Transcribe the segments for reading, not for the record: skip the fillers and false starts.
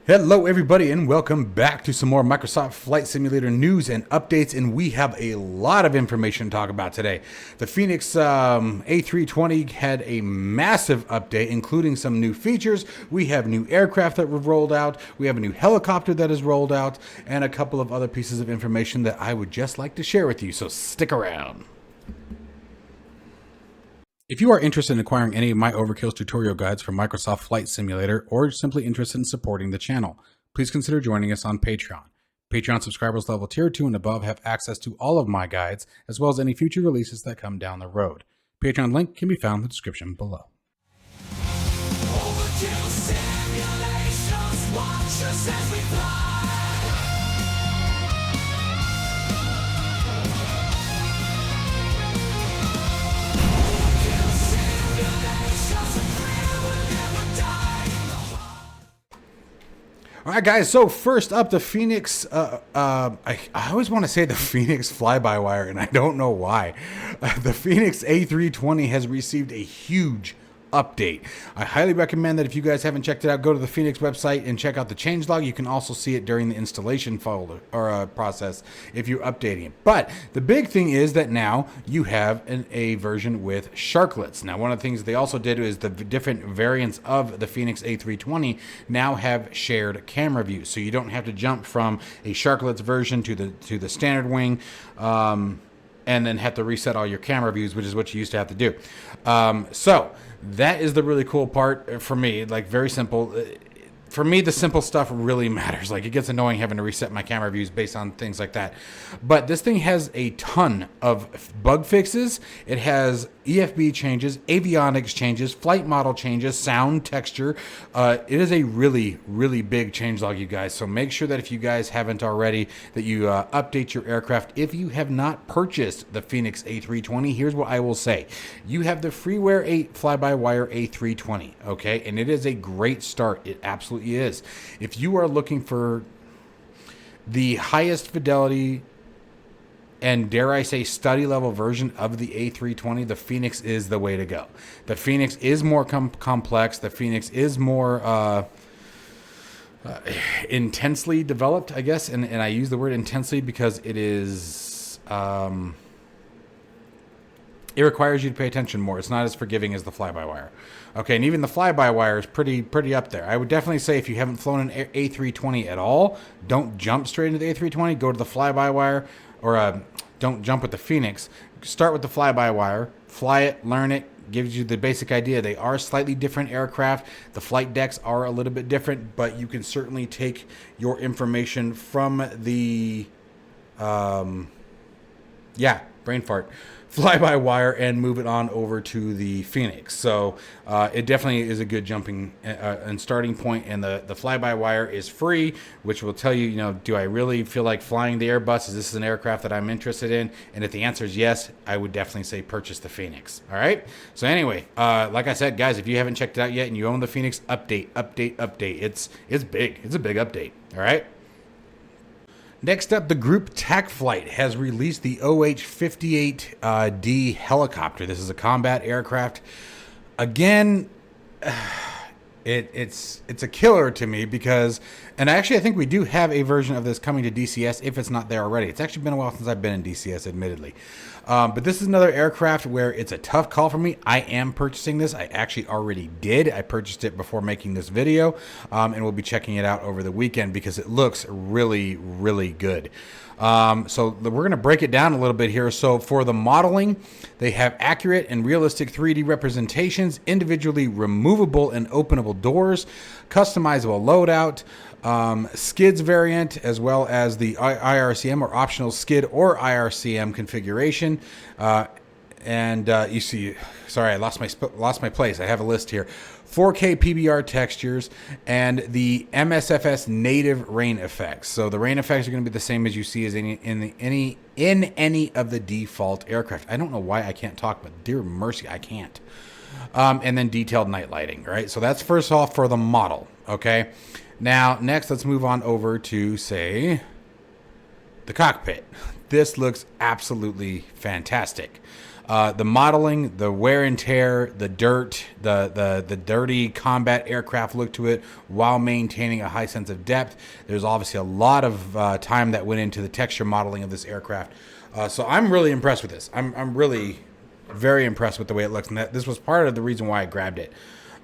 Hello everybody and welcome back to some more Microsoft Flight Simulator news and updates, and we have a lot of information to talk about today. The Fenix A320 had a massive update including some new features. We have new aircraft that were rolled out, we have a new helicopter that is rolled out, and a couple of other pieces of information that I would just like to share with you, so stick around. If you are interested in acquiring any of my Overkill's tutorial guides for Microsoft Flight Simulator, or simply interested in supporting the channel, please consider joining us on Patreon. Patreon subscribers level tier 2 and above have access to all of my guides, as well as any future releases that come down the road. Patreon link can be found in the description below. OverKill simulations, watch us as we fly. All right, guys, so first up, the Fenix, I always want to say the Fenix fly-by-wire, and I don't know why. The Fenix A320 has received a huge update. I highly recommend that if you guys haven't checked it out, go to the Fenix website and check out the changelog. You can also see it during the installation folder or process if you're updating it. But the big thing is that now you have a version with sharklets. Now, one of the things they also did is the different variants of the Fenix A320 now have shared camera views, so you don't have to jump from a sharklets version to the standard wing. And then have to reset all your camera views, which is what you used to have to do. So that is the really cool part for me. Like, very simple. For me, the simple stuff really matters. Like, it gets annoying having to reset my camera views based on things like that. But this thing has a ton of bug fixes. It has EFB changes, avionics changes, flight model changes, sound, texture. It is a really, really big changelog, you guys. So make sure that if you guys haven't already, that you update your aircraft. If you have not purchased the Fenix A320, here's what I will say. You have the freeware 8 fly-by-wire A320, okay? And it is a great start. It absolutely is. If you are looking for the highest fidelity and, dare I say, study level version of the A320, the Fenix is the way to go. The Fenix is more complex. The Fenix is more intensely developed, I guess. And I use the word intensely because it is... it requires you to pay attention more. It's not as forgiving as the fly-by-wire. Okay, and even the fly-by-wire is pretty up there. I would definitely say if you haven't flown an A320 at all, don't jump straight into the A320. Go to the fly-by-wire, or don't jump with the Fenix. Start with the fly-by-wire, fly it, learn it, gives you the basic idea. They are slightly different aircraft. The flight decks are a little bit different, but you can certainly take your information from the... brain fart, fly-by-wire and move it on over to the Fenix. So it definitely is a good jumping and starting point, and the fly-by-wire is free, which will tell you, do I really feel like flying the Airbus? Is this an aircraft that I'm interested in? And if the answer is yes, I would definitely say purchase the Fenix. All right. So anyway, like I said, guys, if you haven't checked it out yet and you own the Fenix, update. It's big. It's a big update. All right. Next up, the group TecFlight has released the OH58D helicopter. This is a combat aircraft. Again, it's a killer to me because, and actually I think we do have a version of this coming to DCS if it's not there already. It's actually been a while since I've been in DCS, admittedly. But this is another aircraft where it's a tough call for me. I am purchasing this. I actually already did. I purchased it before making this video, and we'll be checking it out over the weekend because it looks really, really good. So we're going to break it down a little bit here. So for the modeling, they have accurate and realistic 3D representations, individually removable and openable doors, customizable loadout, skids variant, as well as the IRCM or optional skid or IRCM configuration. You see, sorry, I lost my place. I have a list here. 4K PBR textures and the MSFS native rain effects. So the rain effects are going to be the same as you see as in any of the default aircraft. I don't know why I can't talk, but dear mercy, I can't. And then detailed night lighting, right? So that's first off for the model, okay? Now, next, let's move on over to, say, the cockpit. This looks absolutely fantastic. The modeling, the wear and tear, the dirt, the dirty combat aircraft look to it while maintaining a high sense of depth. There's obviously a lot of time that went into the texture modeling of this aircraft. So I'm really impressed with this. I'm really very impressed with the way it looks, and that this was part of the reason why I grabbed it.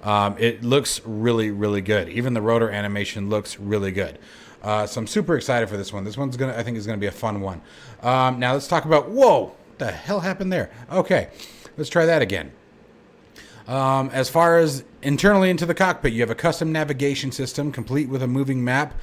It looks really, really good. Even the rotor animation looks really good. So I'm super excited for this one. This one's I think is gonna be a fun one. Now let's talk about, whoa, what the hell happened there? Okay, let's try that again. As far as internally into the cockpit, you have a custom navigation system complete with a moving map.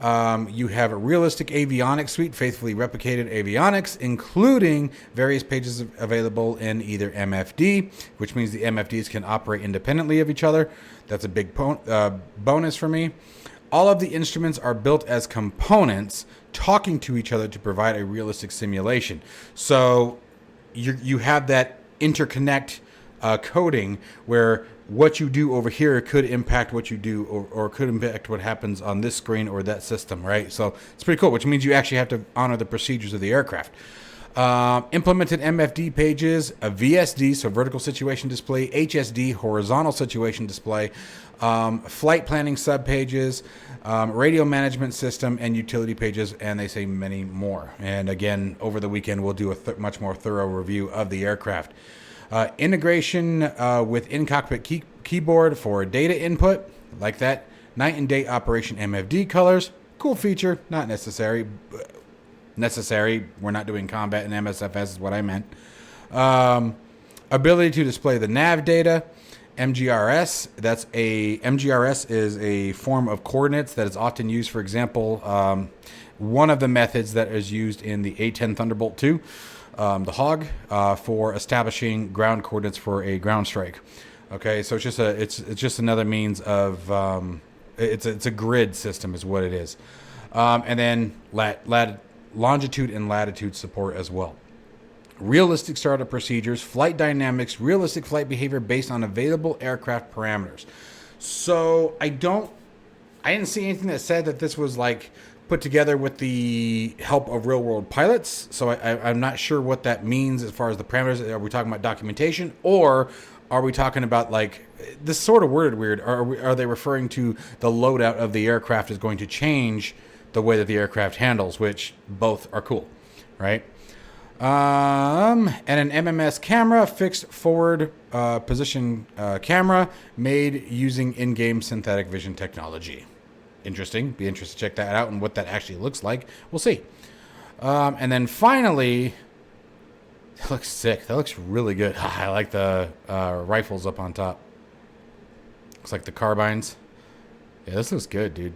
You have a realistic avionics suite, faithfully replicated avionics, including various pages available in either MFD, which means the MFDs can operate independently of each other. That's a big bonus for me. All of the instruments are built as components talking to each other to provide a realistic simulation. So you have that interconnect coding where what you do over here could impact what you do or could impact what happens on this screen or that system, right? So it's pretty cool, which means you actually have to honor the procedures of the aircraft. Implemented MFD pages, a VSD, so vertical situation display, HSD, horizontal situation display, flight planning subpages, radio management system, and utility pages, and they say many more. And again, over the weekend, we'll do a much more thorough review of the aircraft. Integration with in-cockpit keyboard for data input, like that. Night and day operation MFD colors, cool feature, not necessary. We're not doing combat in MSFS is what I meant. Ability to display the nav data. MGRS, MGRS is a form of coordinates that is often used, for example, one of the methods that is used in the A-10 Thunderbolt 2, the HOG, for establishing ground coordinates for a ground strike. Okay, so it's just another means of it's a grid system is what it is, and then longitude and latitude support as well. Realistic startup procedures, flight dynamics, realistic flight behavior based on available aircraft parameters. So I didn't see anything that said that this was like put together with the help of real world pilots. So I'm not sure what that means as far as the parameters. Are we talking about documentation, or are we talking about, like, this sort of worded weird? Are they referring to the loadout of the aircraft is going to change the way that the aircraft handles, which both are cool, right? And an MMS camera, fixed forward position camera, made using in-game synthetic vision technology. Interesting. Be interested to check that out and what that actually looks like. We'll see. And then finally, that looks sick. That looks really good. I like the rifles up on top. Looks like the carbines. Yeah, this looks good, dude.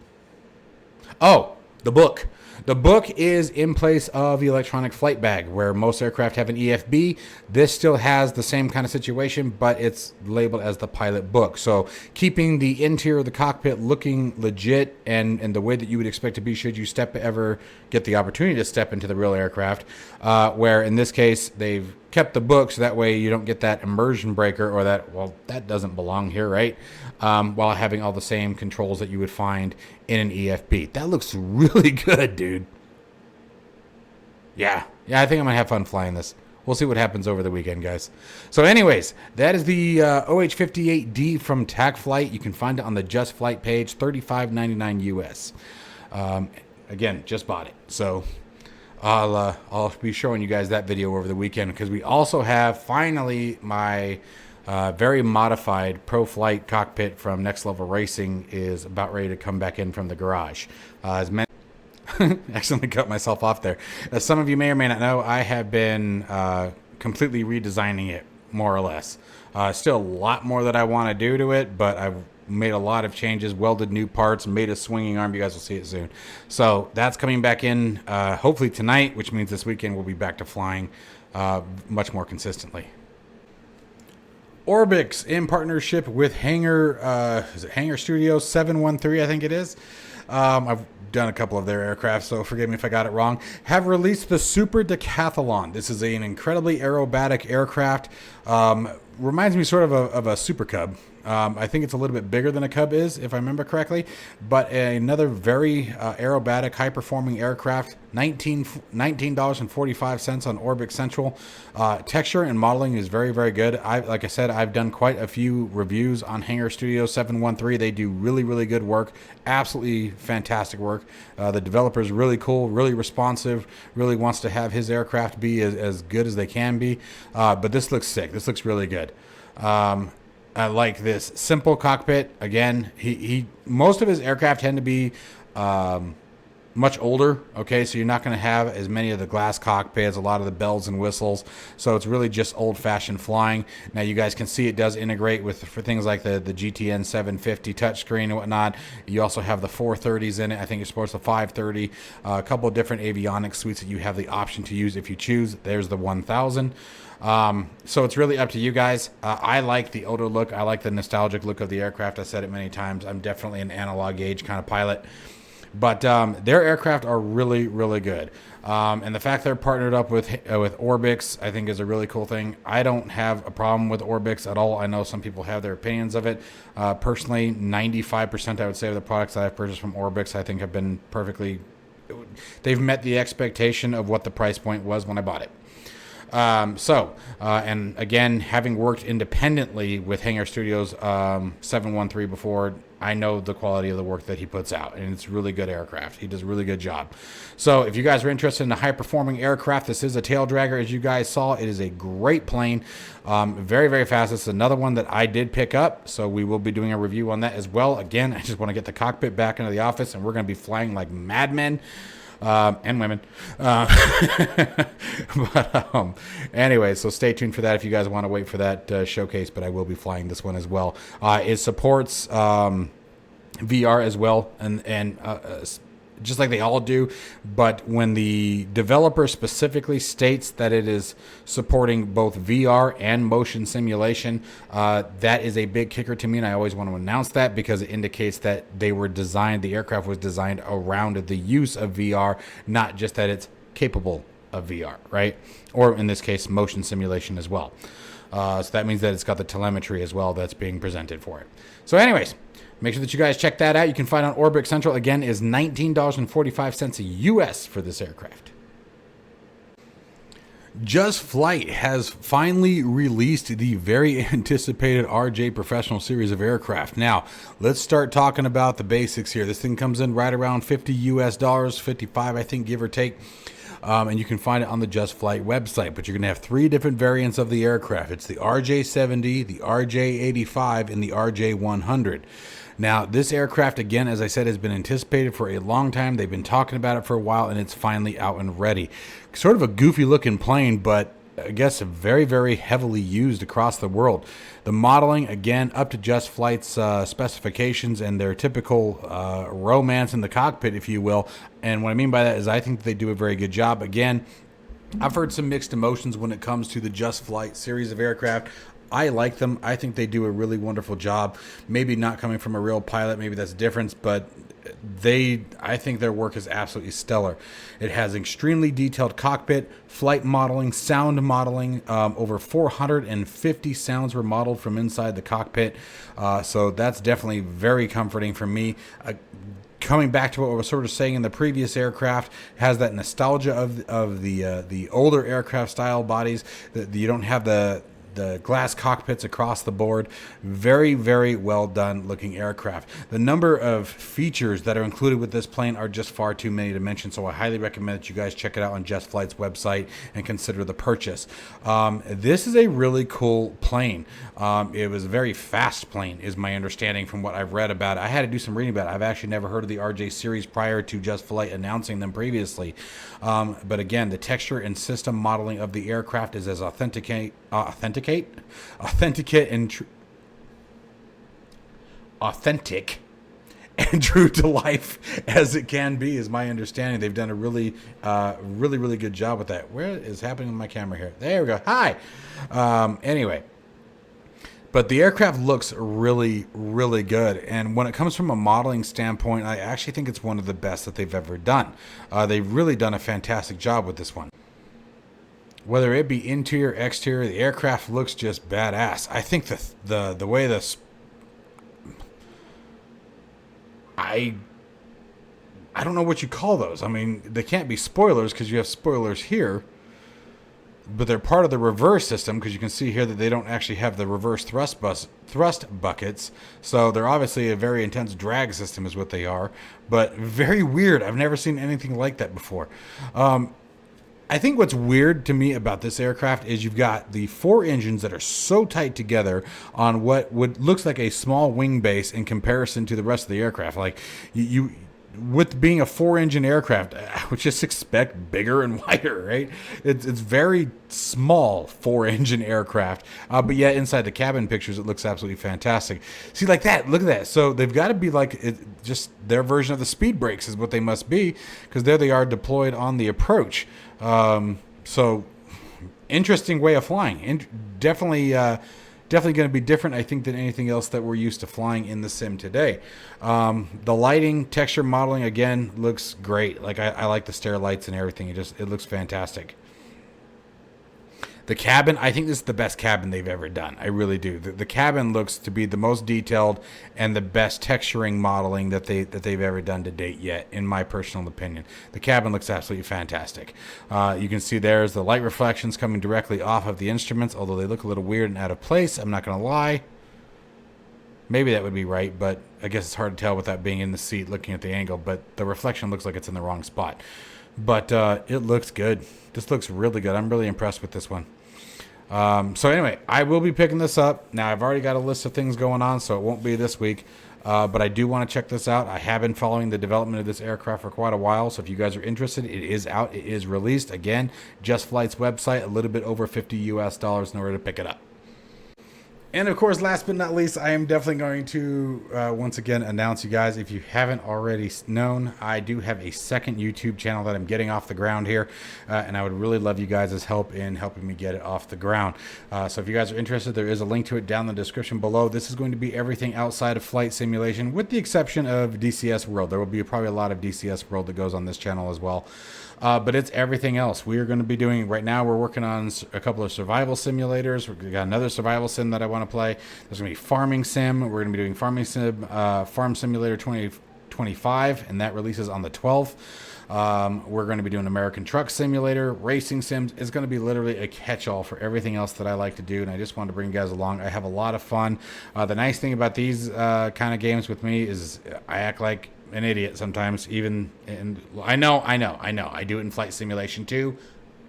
Oh, the book. The book is in place of the electronic flight bag, where most aircraft have an EFB. This still has the same kind of situation, but it's labeled as the pilot book. So keeping the interior of the cockpit looking legit and the way that you would expect to be should you ever get the opportunity to step into the real aircraft, where in this case they've kept the book so that way you don't get that immersion breaker or that, well, that doesn't belong here, right? While having all the same controls that you would find in an EFB. That looks really good, dude. Yeah, I think I'm going to have fun flying this. We'll see what happens over the weekend, guys. So anyways, that is the OH58D from TecFlight. You can find it on the JustFlight page, $35.99 US. Again, just bought it. So I'll be showing you guys that video over the weekend, because we also have finally my very modified Pro Flight cockpit from Next Level Racing is about ready to come back in from the garage. Accidentally cut myself off there. As some of you may or may not know, I have been completely redesigning it, more or less. Still a lot more that I want to do to it, but I've made a lot of changes, welded new parts, made a swinging arm. You guys will see it soon. So that's coming back in hopefully tonight, which means this weekend we'll be back to flying much more consistently. Orbix, in partnership with Hangar Studio 713, I think it is. I've done a couple of their aircraft, so forgive me if I got it wrong, have released the Super Decathalon. This is an incredibly aerobatic aircraft. Reminds me sort of a Super Cub, I think it's a little bit bigger than a Cub is, if I remember correctly. But another very aerobatic, high-performing aircraft. $19.45 on Orbix Central. Texture and modeling is very, very good. Like I said, I've done quite a few reviews on Hangar Studio 713. They do really, really good work. Absolutely fantastic work. The developer is really cool, really responsive, really wants to have his aircraft be as good as they can be. But this looks sick. This looks really good. I like this simple cockpit. Again, he most of his aircraft tend to be much older. Okay, so you're not going to have as many of the glass cockpits, a lot of the bells and whistles. So it's really just old-fashioned flying. Now you guys can see it does integrate with for things like the GTN 750 touchscreen and whatnot. You also have the 430s in it. I think it supports the 530. A couple of different avionics suites that you have the option to use if you choose. There's the 1000. So it's really up to you guys. I like the older look. I like the nostalgic look of the aircraft. I said it many times. I'm definitely an analog gauge kind of pilot. But their aircraft are really, really good. And the fact they're partnered up with Orbix, I think, is a really cool thing. I don't have a problem with Orbix at all. I know some people have their opinions of it. Personally, 95% I would say of the products that I've purchased from Orbix, I think have been perfectly... They've met the expectation of what the price point was when I bought it. And again, having worked independently with Hangar Studios 713 before, I know the quality of the work that he puts out, and it's really good aircraft. He does a really good job. So if you guys are interested in a high-performing aircraft, this is a tail dragger, as you guys saw. It is a great plane, very, very fast. This is another one that I did pick up, so we will be doing a review on that as well. Again, I just want to get the cockpit back into the office, and we're going to be flying like madmen. And women. Anyway, so stay tuned for that if you guys want to wait for that showcase, but I will be flying this one as well. It supports VR as well, and just like they all do, but when the developer specifically states that it is supporting both VR and motion simulation, that is a big kicker to me, and I always want to announce that because it indicates that the aircraft was designed around the use of VR, not just that it's capable of VR, right? Or in this case, motion simulation as well. So that means that it's got the telemetry as well that's being presented for it. So anyways, make sure that you guys check that out. You can find on Orbix Central. Again, is $19.45 US for this aircraft. JustFlight has finally released the very anticipated RJ Professional Series of aircraft. Now, let's start talking about the basics here. This thing comes in right around $50 US, 55, I think, give or take. And you can find it on the JustFlight website. But you're going to have three different variants of the aircraft. It's the RJ70, the RJ85, and the RJ100. Now, this aircraft, again, as I said, has been anticipated for a long time. They've been talking about it for a while, and it's finally out and ready. Sort of a goofy-looking plane, but I guess very, very heavily used across the world. The modeling, again, up to JustFlight's specifications and their typical romance in the cockpit, if you will. And what I mean by that is I think they do a very good job. Again, I've heard some mixed emotions when it comes to the JustFlight series of aircraft. I like them. I think they do a really wonderful job. Maybe not coming from a real pilot, maybe that's a difference, but I think their work is absolutely stellar. It has extremely detailed cockpit, flight modeling, sound modeling. Over 450 sounds were modeled from inside the cockpit. So that's definitely very comforting for me. Coming back to what I was sort of saying in the previous aircraft, has that nostalgia of the older aircraft style bodies. You don't have the glass cockpits across the board. Very, very well done looking aircraft. The number of features that are included with this plane are just far too many to mention, so I highly recommend that you guys check it out on JustFlight's website and consider the purchase. This is a really cool plane. It was a very fast plane, is my understanding from what I've read about it. I had to do some reading about it. I've actually never heard of the RJ series prior to JustFlight announcing them previously. But again, the texture and system modeling of the aircraft is as authentic and true to life as it can be, is my understanding. They've done a really good job with that. Where is happening with my camera here? There we go. Hi. Anyway, but the aircraft looks really, really good. And when it comes from a modeling standpoint, I actually think it's one of the best that they've ever done. They've really done a fantastic job with this one. Whether it be interior, exterior, the aircraft looks just badass. I think the way the I don't know what you call those. I mean, they can't be spoilers because you have spoilers here, but they're part of the reverse system because you can see here that they don't actually have the reverse thrust buckets. So they're obviously a very intense drag system is what they are, but very weird. I've never seen anything like that before. I think what's weird to me about this aircraft is you've got the 4 engines that are so tight together on what looks like a small wing base in comparison to the rest of the aircraft. Like you with being a 4-engine aircraft, I would just expect bigger and wider, right? It's very small 4-engine aircraft, but yet inside the cabin pictures, it looks absolutely fantastic. See, like that, look at that. So they've got to be like just their version of the speed brakes is what they must be, because there they are deployed on the approach. So interesting way of flying. Definitely going to be different, I think, than anything else that we're used to flying in the sim today. The lighting, texture modeling, again, looks great. Like I like the stair lights and everything. It looks fantastic. The cabin, I think this is the best cabin they've ever done. I really do. The cabin looks to be the most detailed and the best texturing modeling that they've ever done to date yet, in my personal opinion. The cabin looks absolutely fantastic. You can see there's the light reflections coming directly off of the instruments, although they look a little weird and out of place. I'm not going to lie. Maybe that would be right, but I guess it's hard to tell without being in the seat looking at the angle, but the reflection looks like it's in the wrong spot. But it looks good. This looks really good. I'm really impressed with this one. So anyway, I will be picking this up. Now, I've already got a list of things going on, so it won't be this week. But I do want to check this out. I have been following the development of this aircraft for quite a while, so if you guys are interested, it is out. It is released. Again, JustFlight's website, a little bit over $50 US in order to pick it up. And of course, last but not least, I am definitely going to once again announce, you guys, if you haven't already known, I do have a second YouTube channel that I'm getting off the ground here, and I would really love you guys' help in helping me get it off the ground. So if you guys are interested, there is a link to it down in the description below. This is going to be everything outside of flight simulation, with the exception of DCS World. There will be probably a lot of DCS World that goes on this channel as well. But it's everything else. We are going to be doing, right now we're working on a couple of survival simulators. We've got another survival sim that I want to play. There's going to be farming sim. We're going to be doing farming sim, Farm Simulator 2025, and that releases on the 12th. We're going to be doing American Truck Simulator, racing sims. It's going to be literally a catch-all for everything else that I like to do, and I just wanted to bring you guys along. I have a lot of fun. The nice thing about these kind of games with me is I act like an idiot sometimes, even, and I know I do it in flight simulation too.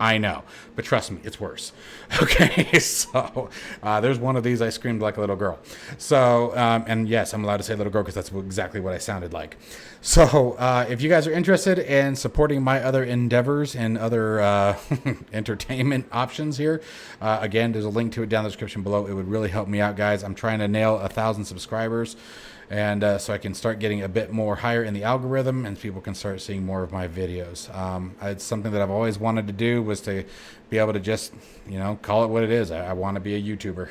I know, but trust me, it's worse. Okay, so there's one of these I screamed like a little girl. So, and yes, I'm allowed to say little girl because that's exactly what I sounded like. So, if you guys are interested in supporting my other endeavors and other entertainment options here, again, there's a link to it down in the description below. It would really help me out, guys. I'm trying to nail 1,000 subscribers. And so I can start getting a bit more higher in the algorithm, and people can start seeing more of my videos. It's something that I've always wanted to do, was to be able to just, call it what it is. I want to be a YouTuber,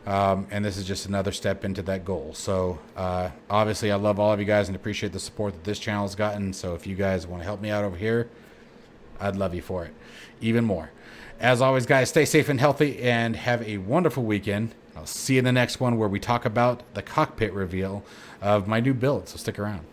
and this is just another step into that goal. So obviously, I love all of you guys and appreciate the support that this channel has gotten. So if you guys want to help me out over here, I'd love you for it even more. As always, guys, stay safe and healthy and have a wonderful weekend. I'll see you in the next one, where we talk about the cockpit reveal of my new build, so stick around.